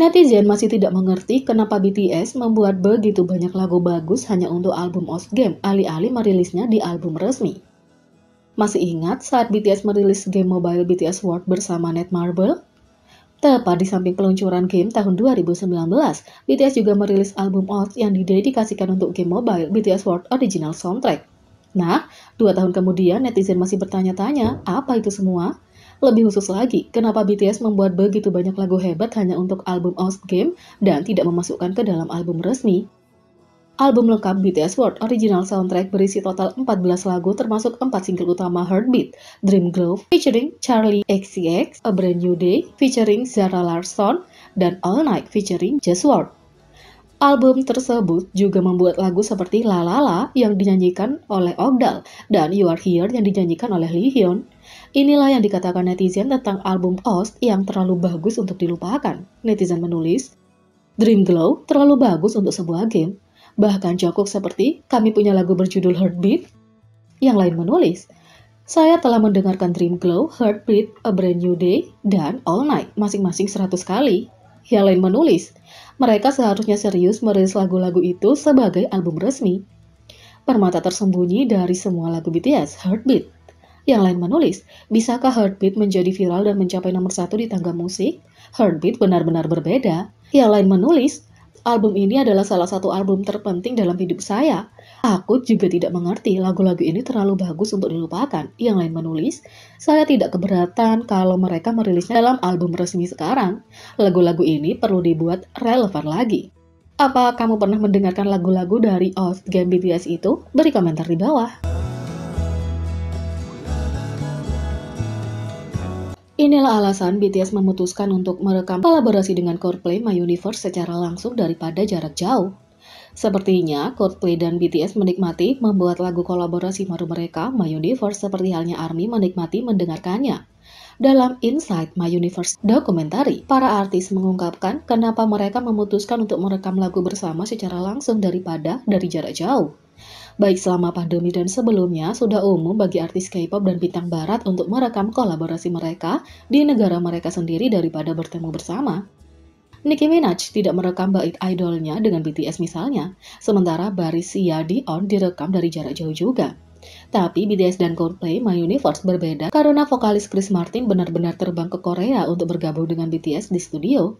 Netizen masih tidak mengerti kenapa BTS membuat begitu banyak lagu bagus hanya untuk album Ost Game, alih-alih merilisnya di album resmi. Masih ingat saat BTS merilis game mobile BTS World bersama Netmarble? Tepat di samping peluncuran game tahun 2019, BTS juga merilis album Ost yang didedikasikan untuk game mobile BTS World Original Soundtrack. Nah, 2 tahun kemudian netizen masih bertanya-tanya, apa itu semua? Lebih khusus lagi, kenapa BTS membuat begitu banyak lagu hebat hanya untuk album Ost Game dan tidak memasukkan ke dalam album resmi? Album lengkap BTS World Original Soundtrack berisi total 14 lagu termasuk 4 single utama Heartbeat, Dream Glow featuring Charlie XCX, A Brand New Day featuring Zara Larsson, dan All Night featuring Just World. Album tersebut juga membuat lagu seperti La La La yang dinyanyikan oleh Ogdal dan You Are Here yang dinyanyikan oleh Lee Hyun. Inilah yang dikatakan netizen tentang album Ost yang terlalu bagus untuk dilupakan. Netizen menulis, Dream Glow terlalu bagus untuk sebuah game. Bahkan Jungkook seperti, kami punya lagu berjudul Heartbeat. Yang lain menulis, saya telah mendengarkan Dream Glow, Heartbeat, A Brand New Day, dan All Night masing-masing 100 kali. Yang lain menulis, mereka seharusnya serius merilis lagu-lagu itu sebagai album resmi. Permata tersembunyi dari semua lagu BTS, Heartbeat. Yang lain menulis, bisakah Heartbeat menjadi viral dan mencapai nomor 1 di tangga musik? Heartbeat benar-benar berbeda. Yang lain menulis, album ini adalah salah satu album terpenting dalam hidup saya. Aku juga tidak mengerti lagu-lagu ini terlalu bagus untuk dilupakan. Yang lain menulis, saya tidak keberatan kalau mereka merilisnya dalam album resmi sekarang. Lagu-lagu ini perlu dibuat relevan lagi. Apa kamu pernah mendengarkan lagu-lagu dari Ost Game BTS itu? Beri komentar di bawah. Inilah alasan BTS memutuskan untuk merekam kolaborasi dengan Coldplay My Universe secara langsung daripada jarak jauh. Sepertinya, Coldplay dan BTS menikmati membuat lagu kolaborasi baru mereka, My Universe, seperti halnya ARMY menikmati mendengarkannya. Dalam Inside My Universe Documentary, para artis mengungkapkan kenapa mereka memutuskan untuk merekam lagu bersama secara langsung daripada dari jarak jauh. Baik selama pandemi dan sebelumnya, sudah umum bagi artis K-pop dan bintang barat untuk merekam kolaborasi mereka di negara mereka sendiri daripada bertemu bersama. Nicki Minaj tidak merekam bait idolnya dengan BTS misalnya, sementara baris Sia Dion direkam dari jarak jauh juga. Tapi BTS dan Coldplay My Universe berbeda karena vokalis Chris Martin benar-benar terbang ke Korea untuk bergabung dengan BTS di studio.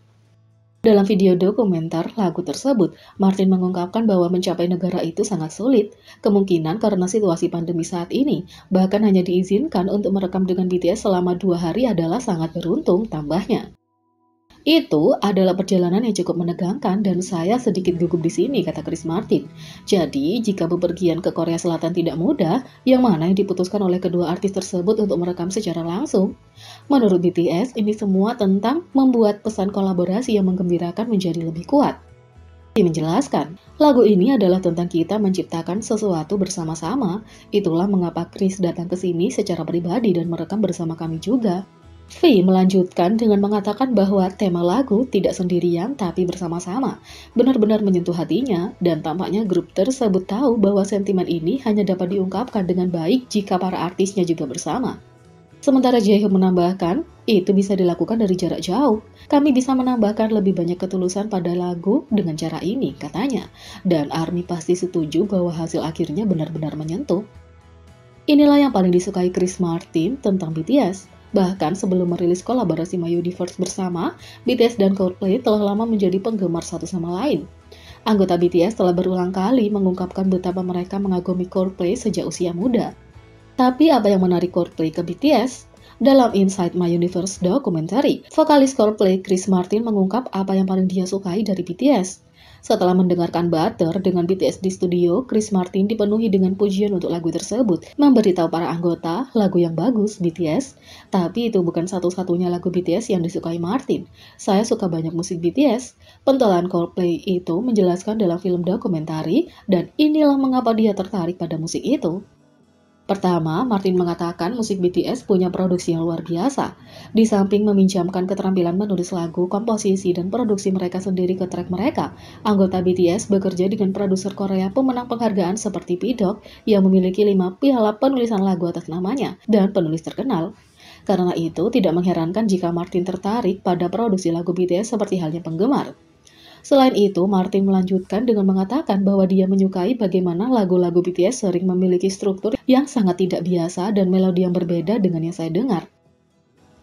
Dalam video dokumenter lagu tersebut, Martin mengungkapkan bahwa mencapai negara itu sangat sulit, kemungkinan karena situasi pandemi saat ini, bahkan hanya diizinkan untuk merekam dengan BTS selama 2 hari adalah sangat beruntung, tambahnya. Itu adalah perjalanan yang cukup menegangkan dan saya sedikit gugup di sini, kata Chris Martin. Jadi, jika bepergian ke Korea Selatan tidak mudah, yang mana yang diputuskan oleh kedua artis tersebut untuk merekam secara langsung? Menurut BTS, ini semua tentang membuat pesan kolaborasi yang menggembirakan menjadi lebih kuat. Dia menjelaskan, lagu ini adalah tentang kita menciptakan sesuatu bersama-sama. Itulah mengapa Chris datang ke sini secara pribadi dan merekam bersama kami juga. V melanjutkan dengan mengatakan bahwa tema lagu tidak sendirian tapi bersama-sama, benar-benar menyentuh hatinya, dan tampaknya grup tersebut tahu bahwa sentimen ini hanya dapat diungkapkan dengan baik jika para artisnya juga bersama. Sementara Jaehyun menambahkan, itu bisa dilakukan dari jarak jauh. Kami bisa menambahkan lebih banyak ketulusan pada lagu dengan cara ini, katanya. Dan ARMY pasti setuju bahwa hasil akhirnya benar-benar menyentuh. Inilah yang paling disukai Chris Martin tentang BTS. Bahkan sebelum merilis kolaborasi My Universe bersama, BTS dan Coldplay telah lama menjadi penggemar satu sama lain. Anggota BTS telah berulang kali mengungkapkan betapa mereka mengagumi Coldplay sejak usia muda. Tapi apa yang menarik Coldplay ke BTS? Dalam Inside My Universe Documentary, vokalis Coldplay Chris Martin mengungkap apa yang paling dia sukai dari BTS. Setelah mendengarkan Butter dengan BTS di studio, Chris Martin dipenuhi dengan pujian untuk lagu tersebut, memberitahu para anggota lagu yang bagus BTS. Tapi itu bukan satu-satunya lagu BTS yang disukai Martin. Saya suka banyak musik BTS. Pentolan Coldplay itu menjelaskan dalam film dokumentari, dan inilah mengapa dia tertarik pada musik itu. Pertama, Martin mengatakan musik BTS punya produksi yang luar biasa. Di samping meminjamkan keterampilan menulis lagu, komposisi, dan produksi mereka sendiri ke track mereka, anggota BTS bekerja dengan produser Korea pemenang penghargaan seperti P-Dog yang memiliki 5 piala penulisan lagu atas namanya dan penulis terkenal. Karena itu, tidak mengherankan jika Martin tertarik pada produksi lagu BTS seperti halnya penggemar. Selain itu, Martin melanjutkan dengan mengatakan bahwa dia menyukai bagaimana lagu-lagu BTS sering memiliki struktur yang sangat tidak biasa dan melodi yang berbeda dengan yang saya dengar.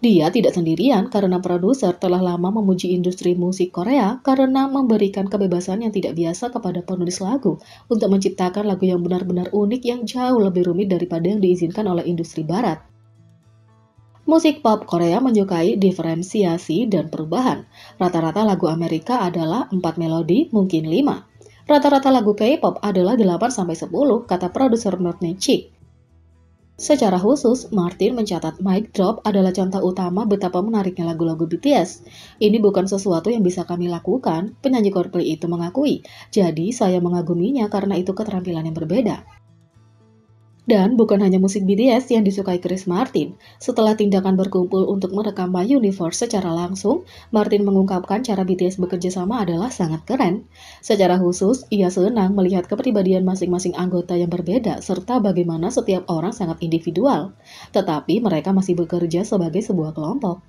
Dia tidak sendirian karena produser telah lama memuji industri musik Korea karena memberikan kebebasan yang tidak biasa kepada penulis lagu untuk menciptakan lagu yang benar-benar unik yang jauh lebih rumit daripada yang diizinkan oleh industri barat. Musik pop Korea menyukai diferensiasi dan perubahan. Rata-rata lagu Amerika adalah 4 melodi, mungkin 5. Rata-rata lagu K-pop adalah 8-10, kata produser Notne Chick. Secara khusus, Martin mencatat Mic Drop adalah contoh utama betapa menariknya lagu-lagu BTS. Ini bukan sesuatu yang bisa kami lakukan, penyanyi Coldplay itu mengakui. Jadi, saya mengaguminya karena itu keterampilan yang berbeda. Dan bukan hanya musik BTS yang disukai Chris Martin. Setelah tindakan berkumpul untuk merekam My Universe secara langsung, Martin mengungkapkan cara BTS bekerja sama adalah sangat keren. Secara khusus, ia senang melihat kepribadian masing-masing anggota yang berbeda serta bagaimana setiap orang sangat individual. Tetapi mereka masih bekerja sebagai sebuah kelompok.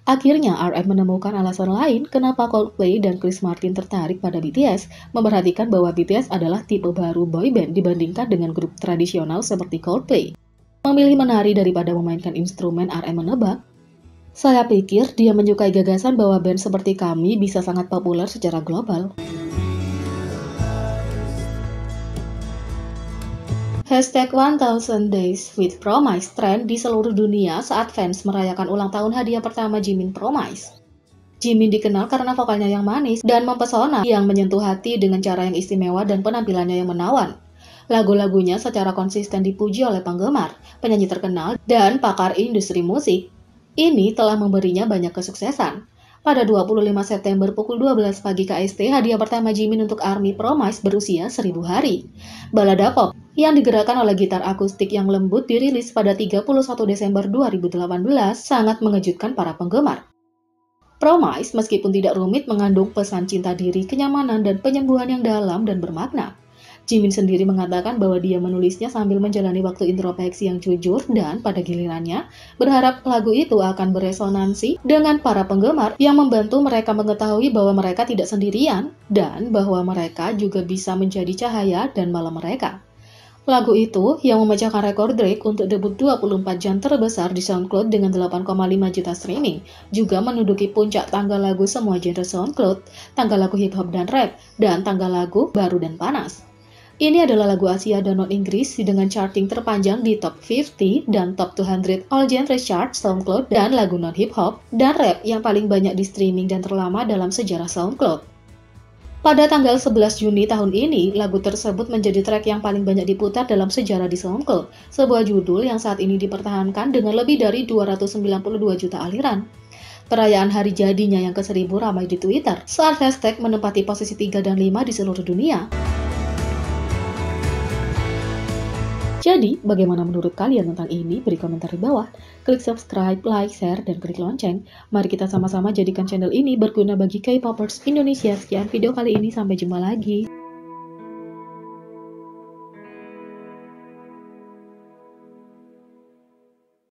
Akhirnya, RM menemukan alasan lain kenapa Coldplay dan Chris Martin tertarik pada BTS, memperhatikan bahwa BTS adalah tipe baru boyband dibandingkan dengan grup tradisional seperti Coldplay. Memilih menari daripada memainkan instrumen, RM menebak, "Saya pikir dia menyukai gagasan bahwa band seperti kami bisa sangat populer secara global." Hashtag 1000 Days with Promise trend di seluruh dunia saat fans merayakan ulang tahun hadiah pertama Jimin Promise. Jimin dikenal karena vokalnya yang manis dan mempesona yang menyentuh hati dengan cara yang istimewa dan penampilannya yang menawan. Lagu-lagunya secara konsisten dipuji oleh penggemar, penyanyi terkenal, dan pakar industri musik. Ini telah memberinya banyak kesuksesan. Pada 25 September pukul 12 pagi KST, hadiah pertama Jimin untuk ARMY Promise berusia 1000 hari. Balada pop yang digerakkan oleh gitar akustik yang lembut dirilis pada 31 Desember 2018 sangat mengejutkan para penggemar. Promise meskipun tidak rumit mengandung pesan cinta diri, kenyamanan, dan penyembuhan yang dalam dan bermakna. Jimin sendiri mengatakan bahwa dia menulisnya sambil menjalani waktu introspeksi yang jujur dan pada gilirannya berharap lagu itu akan beresonansi dengan para penggemar yang membantu mereka mengetahui bahwa mereka tidak sendirian dan bahwa mereka juga bisa menjadi cahaya dan malam mereka. Lagu itu yang memecahkan rekor Drake untuk debut 24 jam terbesar di SoundCloud dengan 8,5 juta streaming, juga menduduki puncak tangga lagu semua genre SoundCloud, tangga lagu hip hop dan rap, dan tangga lagu baru dan panas. Ini adalah lagu Asia dan non-Inggris dengan charting terpanjang di Top 50 dan Top 200 All Genres Chart SoundCloud dan lagu non-hip hop dan rap yang paling banyak di streaming dan terlama dalam sejarah SoundCloud. Pada tanggal 11 Juni tahun ini, lagu tersebut menjadi track yang paling banyak diputar dalam sejarah di SoundCloud, sebuah judul yang saat ini dipertahankan dengan lebih dari 292 juta aliran. Perayaan hari jadinya yang ke-1000 ramai di Twitter saat hashtag menempati posisi 3 dan 5 di seluruh dunia. Jadi, bagaimana menurut kalian tentang ini? Beri komentar di bawah. Klik subscribe, like, share, dan klik lonceng. Mari kita sama-sama jadikan channel ini berguna bagi K-popers Indonesia. Sekian video kali ini, sampai jumpa lagi.